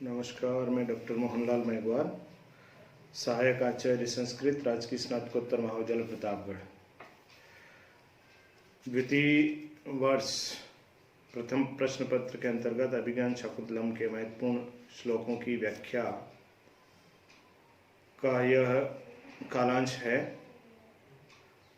नमस्कार, मैं डॉक्टर मोहनलाल मेघवाल, सहायक आचार्य संस्कृत, राजकीय स्नातकोत्तर महाविद्यालय प्रतापगढ़। द्वितीय वर्ष प्रथम प्रश्न पत्र के अंतर्गत अभिज्ञान शाकुंतलम के महत्वपूर्ण श्लोकों की व्याख्या का यह कालांश है।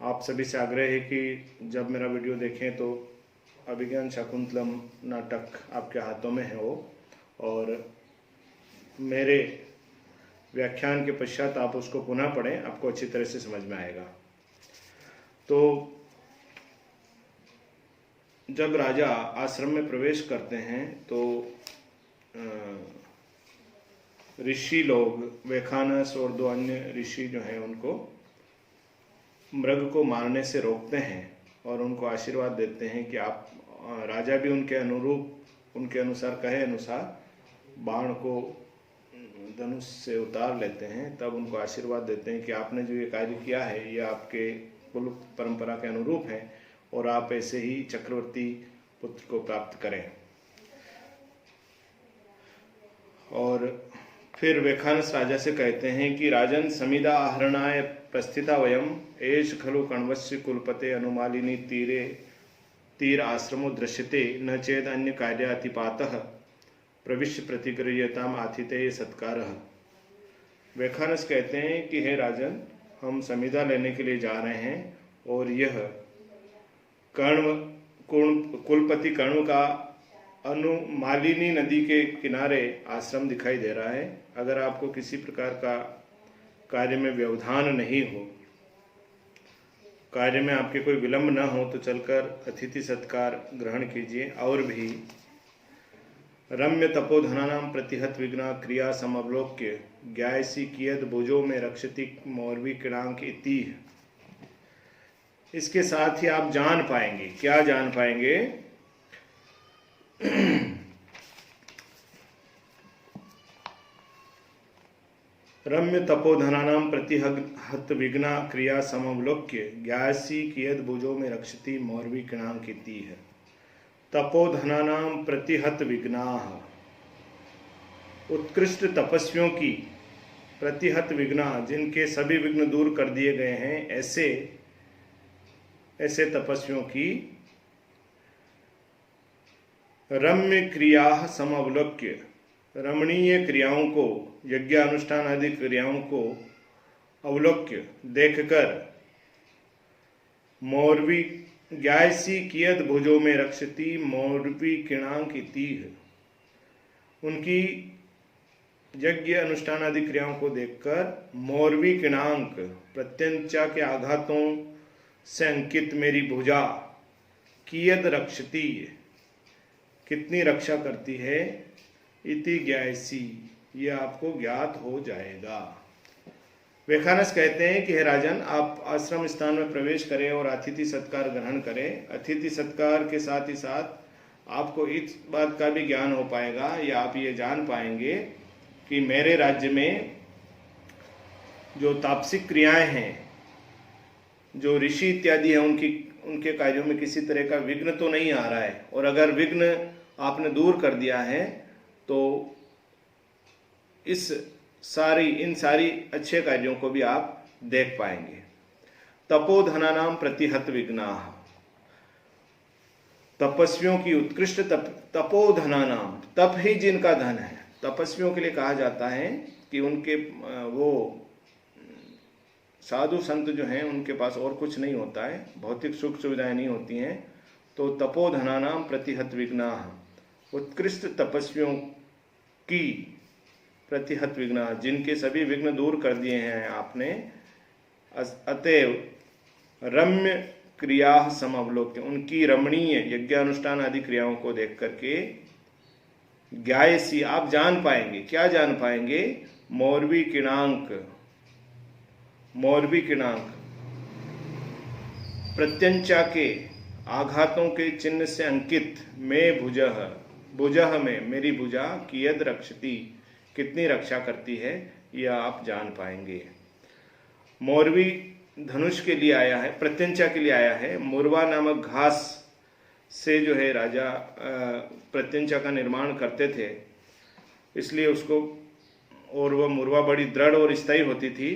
आप सभी से आग्रह है कि जब मेरा वीडियो देखें तो अभिज्ञान शाकुंतलम नाटक आपके हाथों में है वो, और मेरे व्याख्यान के पश्चात आप उसको पुनः पढ़ें, आपको अच्छी तरह से समझ में आएगा। तो जब राजा आश्रम में प्रवेश करते हैं तो ऋषि लोग, वेखानस और दो अन्य ऋषि जो हैं उनको मृग को मारने से रोकते हैं और उनको आशीर्वाद देते हैं कि आप, राजा भी उनके अनुरूप, उनके अनुसार कहे अनुसार बाण को धनुष से उतार लेते हैं। तब उनको आशीर्वाद देते हैं कि आपने जो ये कार्य किया है ये आपके कुल परंपरा के अनुरूप है और आप ऐसे ही चक्रवर्ती पुत्र को प्राप्त करें। और फिर वेखानस राजा से कहते हैं कि राजन समिदा आहरणाय प्रस्थिता वयम एष खलु कण्वस्य कुलपते अनुमालिनी तीर आश्रमो दृश्यते न चेद अन्य कार्यातिपातः प्रविश्य प्रतिगृह्यताम आतिथेय सत्कारः। वेखानस कहते हैं कि हे राजन, हम समिधा लेने के लिए जा रहे हैं और यह कुलपति कण्व का अनुमालिनी नदी के किनारे आश्रम दिखाई दे रहा है। अगर आपको किसी प्रकार का कार्य में व्यवधान नहीं हो, कार्य में आपके कोई विलंब न हो, तो चलकर अतिथि सत्कार ग्रहण कीजिए। और भी रम्य तपोधनानां प्रतिहत विघ्ना क्रिया समवलोक्य ज्ञायसी कियद भुजो में रक्षति मौर्वी किणांक इति। इसके साथ ही आप जान पाएंगे, क्या जान पाएंगे? रम्य तपोधनानां प्रतिहत विघ्ना क्रिया समवलोक्य ज्ञायसी कियद भुजो में रक्षति मौर्वी किणांक इति है। तपोधनानां प्रतिहत विघ्नाः, उत्कृष्ट तपस्वियों की, प्रतिहत विघ्ना, जिनके सभी विघ्न दूर कर दिए गए हैं, ऐसे तपस्वियों की, रम्य क्रिया समवलोक्य, रमणीय क्रियाओं को, यज्ञानुष्ठान आदि क्रियाओं को अवलोक्य देखकर, मौर्वी ज्ञायसी कियद भुजो में रक्षति मौर्वी किणांक इति, उनकी यज्ञ अनुष्ठान आदि क्रियाओं को देखकर मौर्वी किणांक, प्रत्यंचा के आघातों से अंकित मेरी भुजा, कियद रक्षति, कितनी रक्षा करती है, इति ज्ञायसी, ये आपको ज्ञात हो जाएगा। वेखानस कहते हैं कि हे राजन, आप आश्रम स्थान में प्रवेश करें और अतिथि सत्कार ग्रहण करें। अतिथि सत्कार के साथ ही साथ आपको इस बात का भी ज्ञान हो पाएगा, या आप ये जान पाएंगे कि मेरे राज्य में जो तापसिक क्रियाएं हैं, जो ऋषि इत्यादि हैं, उनके कार्यों में किसी तरह का विघ्न तो नहीं आ रहा है। और अगर विघ्न आपने दूर कर दिया है तो इन सारी अच्छे कार्यों को भी आप देख पाएंगे। तपोधनानां प्रतिहत विघ्नाः, तपस्वियों की उत्कृष्ट तपोधनानां, तप ही जिनका धन है। तपस्वियों के लिए कहा जाता है कि उनके वो साधु संत जो हैं उनके पास और कुछ नहीं होता है, भौतिक सुख सुविधाएं नहीं होती हैं। तो तपोधनानां प्रतिहत विघ्नाः, उत्कृष्ट तपस्वियों की, प्रतिहत विघ्ना, जिनके सभी विघ्न दूर कर दिए हैं आपने। अतएव रम्य क्रिया समवलोक्य, उनकी रमणीय यज्ञानुष्ठान आदि क्रियाओं को देख करके ज्ञायसी, आप जान पाएंगे। क्या जान पाएंगे? मौर्वी किणांक, मौर्वी किणांक, प्रत्यंचा के आघातों के चिन्ह से अंकित, में भुजः, भुजः में मेरी भुजा, कियद रक्षति, कितनी रक्षा करती है, यह आप जान पाएंगे। मौर्वी धनुष के लिए आया है, प्रत्यंचा के लिए आया है। मुरवा नामक घास से जो है राजा प्रत्यंचा का निर्माण करते थे। इसलिए उसको, और वह मुरवा बड़ी दृढ़ और स्थायी होती थी।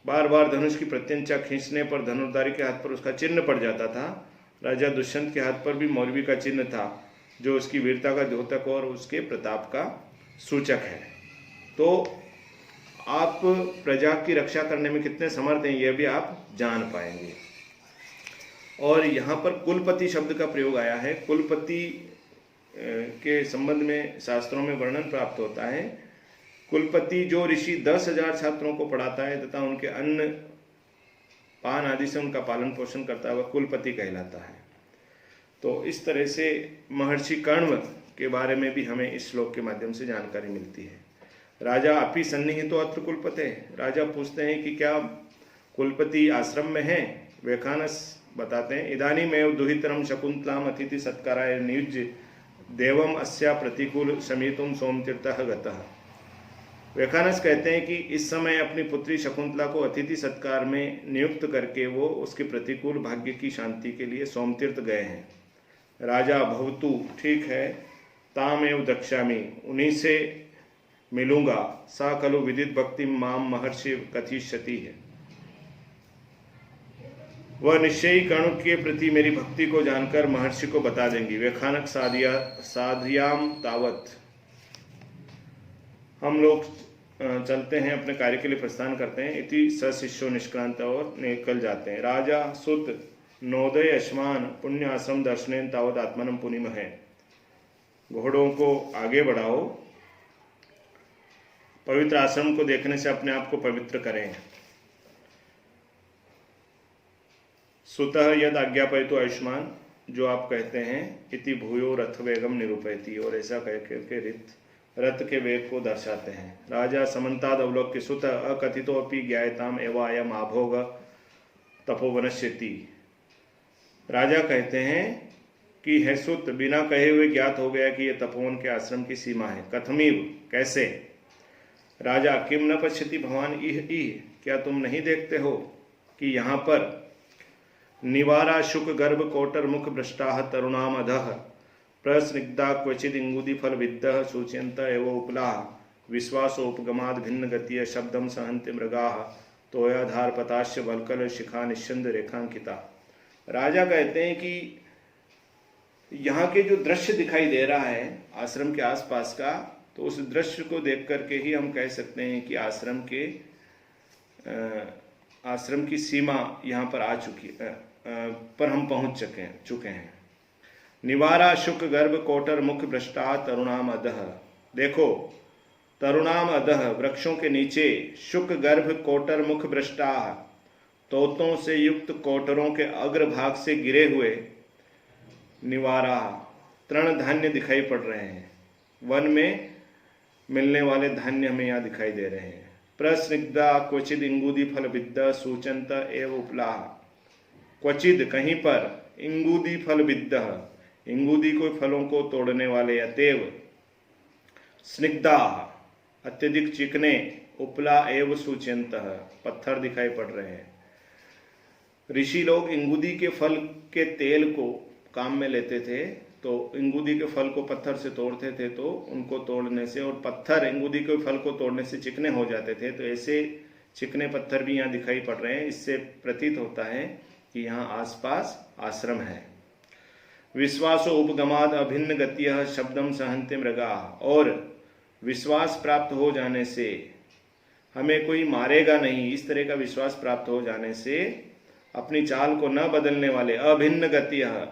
बार बार धनुष की प्रत्यंचा खींचने पर धनुर्धारी के हाथ पर उसका चिन्ह पड़ जाता था। राजा दुष्यंत के हाथ पर भी मौरवी का चिन्ह था, जो उसकी वीरता का द्योतक और उसके प्रताप का सूचक है। तो आप प्रजा की रक्षा करने में कितने समर्थ हैं, यह भी आप जान पाएंगे। और यहाँ पर कुलपति शब्द का प्रयोग आया है। कुलपति के संबंध में शास्त्रों में वर्णन प्राप्त होता है। कुलपति जो ऋषि 10,000 छात्रों को पढ़ाता है तथा उनके अन्न पान आदि से उनका पालन पोषण करता है, वह कुलपति कहलाता है। तो इस तरह से महर्षि कर्ण के बारे में भी हमें इस श्लोक के माध्यम से जानकारी मिलती है। राजा अपि सन्निहितो अत्र कुलपते, राजा पूछते हैं कि क्या कुलपति आश्रम में है। व्याख्यानस बताते हैं, इदानीमेव दुहितरम शकुंतलाम अतिथि सत्काराय नियुज्य देवम अस्या प्रतिकूल समीतुम सोमतीर्थः गतः। व्याख्यानस कहते हैं कि इस समय अपनी पुत्री शकुंतला को अतिथि सत्कार में नियुक्त करके वो उसके प्रतिकूल भाग्य की शांति के लिए सोमतीर्थ गए हैं। राजा भवतु, ठीक है, तामेव दक्षामि, उन्हीं से मिलूंगा। सा खलु विदित भक्ति माम महर्षि कथिष्यति है, वह निश्चयी कर्ण के प्रति मेरी भक्ति को जानकर महर्षि को बता देंगी। व्याख्यानक साधियाम तावत। हम लोग चलते हैं, अपने कार्य के लिए प्रस्थान करते हैं। इति सशिष्यो निष्क्रांत, और निकल जाते हैं। राजा सुत नोदय अश्मान पुण्य आश्रम दर्शनेन तावत आत्मनम पुनिम है। घोड़ों को आगे बढ़ाओ, पवित्र आश्रम को देखने से अपने आप को पवित्र करें। सुतः यद आज्ञापयितो आयुष्मान, जो आप कहते हैं, इति भूयो रथ वेगम निरूपयति, और ऐसा कह के रथ के वेग को दर्शाते हैं। राजा समन्ताद अवलोक्य सुत अकथितो अपि ज्ञायताम एवायम आभोग तपोवनश्यति। राजा कहते हैं कि है सुत, बिना कहे हुए ज्ञात हो गया कि यह तपोवन के आश्रम की सीमा है। कथमीव, कैसे। राजा किम न पश्यति भवान इह, क्या तुम नहीं देखते हो कि यहाँ पर निवारा शुक गर्भ कोटर मुख भ्रष्टा तरुणाम अधः प्रस्निग्धा क्वचिद इंगुदी फल विद्ध सूच्यंत एव उपला विश्वासोपगमाद भिन्न गतिय शब्दम सहंति मृगा तोयाधार पताश्य वल्कल शिखा निश्चंद रेखांकिता। राजा कहते हैं कि यहाँ के जो दृश्य दिखाई दे रहा है आश्रम के आसपास का, तो उस दृश्य को देख करके ही हम कह सकते हैं कि आश्रम की सीमा यहाँ पर आ चुकी पर हम पहुँच चुके हैं। निवारा शुक गर्भ कोटर मुख भ्रष्टा तरुणाम अधः। देखो, तरुणाम अधः, वृक्षों के नीचे, शुक गर्भ कोटर मुख भ्रष्टा, तोतों से युक्त कोटरों के अग्रभाग से गिरे हुए निवारा तृण धान्य दिखाई पड़ रहे हैं। वन में मिलने वाले धान्य हमें यहाँ दिखाई दे रहे हैं। प्रस्निग्धा क्वचिद इंगुदी फल विद्ध सूचंत एव उपलाह। क्वचिद, कहीं पर, इंगुदी फल विद्ध, इंगुदी को फलों को तोड़ने वाले, अतएव स्निग्धा, अत्यधिक चिकने, उपला एव सूच्यंत, पत्थर दिखाई पड़ रहे हैं। ऋषि लोग इंगुदी के फल के तेल को काम में लेते थे, तो इंगुदी के फल को पत्थर से तोड़ते थे, तो उनको तोड़ने से, और पत्थर इंगुदी के फल को तोड़ने से चिकने हो जाते थे, तो ऐसे चिकने पत्थर भी यहाँ दिखाई पड़ रहे हैं। इससे प्रतीत होता है कि यहाँ आसपास आश्रम है। विश्वासो उपगमाद अभिन्न गतियः शब्दम सहन्ते मृगा, और विश्वास प्राप्त हो जाने से, हमें कोई मारेगा नहीं, इस तरह का विश्वास प्राप्त हो जाने से अपनी चाल को न बदलने वाले, अभिन्न गतियः,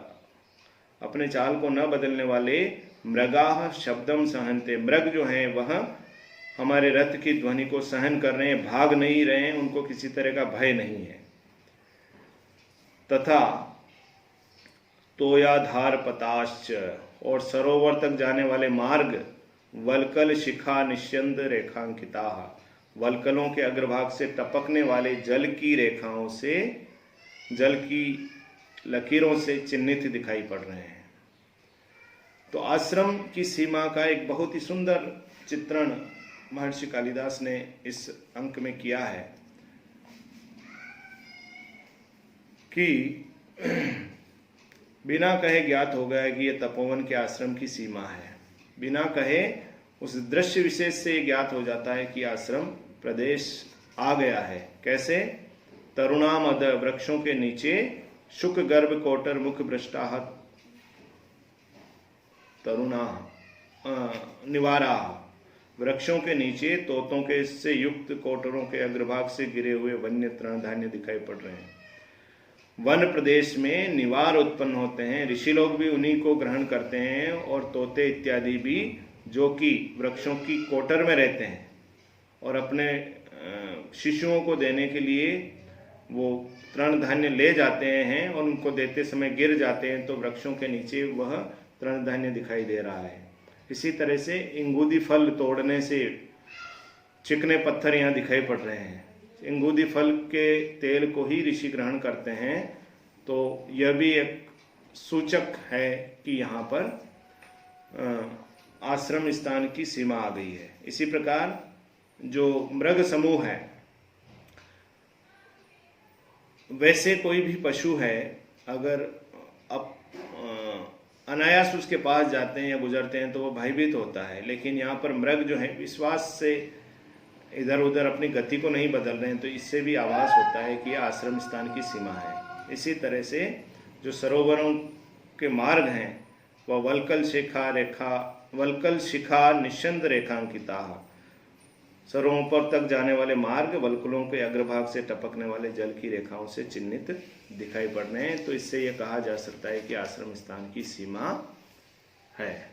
अपने चाल को न बदलने वाले, मृगाः शब्दम सहन्ते, मृग जो हैं वह हमारे रथ की ध्वनि को सहन कर रहे हैं, भाग नहीं रहे हैं, उनको किसी तरह का भय नहीं है। तथा तोयाधार पताश्च, और सरोवर तक जाने वाले मार्ग, वल्कल शिखा निश्चंद रेखांकिता, वल्कलों के अग्रभाग से टपकने वाले जल की रेखाओं से, जल की लकीरों से चिन्हित दिखाई पड़ रहे हैं। तो आश्रम की सीमा का एक बहुत ही सुंदर चित्रण महर्षि कालिदास ने इस अंक में किया है कि बिना कहे ज्ञात हो गया कि यह तपोवन के आश्रम की सीमा है। बिना कहे उस दृश्य विशेष से ज्ञात हो जाता है कि आश्रम प्रदेश आ गया है। कैसे? तरुणामद, वृक्षों के नीचे शुक गर्भ कोटर मुख भ्रष्टाह तरुणा निवारा, वृक्षों के नीचे तोतों के से युक्त कोटरों के अग्रभाग से गिरे हुए वन्य तृण धान्य दिखाई पड़ रहे हैं। वन प्रदेश में निवार उत्पन्न होते हैं, ऋषि लोग भी उन्हीं को ग्रहण करते हैं, और तोते इत्यादि भी जो कि वृक्षों की कोटर में रहते हैं और अपने शिशुओं को देने के लिए वो तृण धान्य ले जाते हैं और उनको देते समय गिर जाते हैं, तो वृक्षों के नीचे वह तृण धान्य दिखाई दे रहा है। इसी तरह से इंगूदी फल तोड़ने से चिकने पत्थर यहाँ दिखाई पड़ रहे हैं। इंगूदी फल के तेल को ही ऋषि ग्रहण करते हैं, तो यह भी एक सूचक है कि यहाँ पर आश्रम स्थान की सीमा आ गई है। इसी प्रकार जो मृग समूह है, वैसे कोई भी पशु है अगर अब अनायास उसके पास जाते हैं या गुजरते हैं तो वो भयभीत होता है, लेकिन यहाँ पर मृग जो है विश्वास से इधर उधर अपनी गति को नहीं बदल रहे हैं, तो इससे भी आभास होता है कि आश्रम स्थान की सीमा है। इसी तरह से जो सरोवरों के मार्ग हैं वह वल्कल शिखा निश्चंद रेखांकिता, सरोवर तक जाने वाले मार्ग वल्कलों के अग्रभाग से टपकने वाले जल की रेखाओं से चिन्हित दिखाई पड़ रहे हैं। तो इससे यह कहा जा सकता है कि आश्रम स्थान की सीमा है।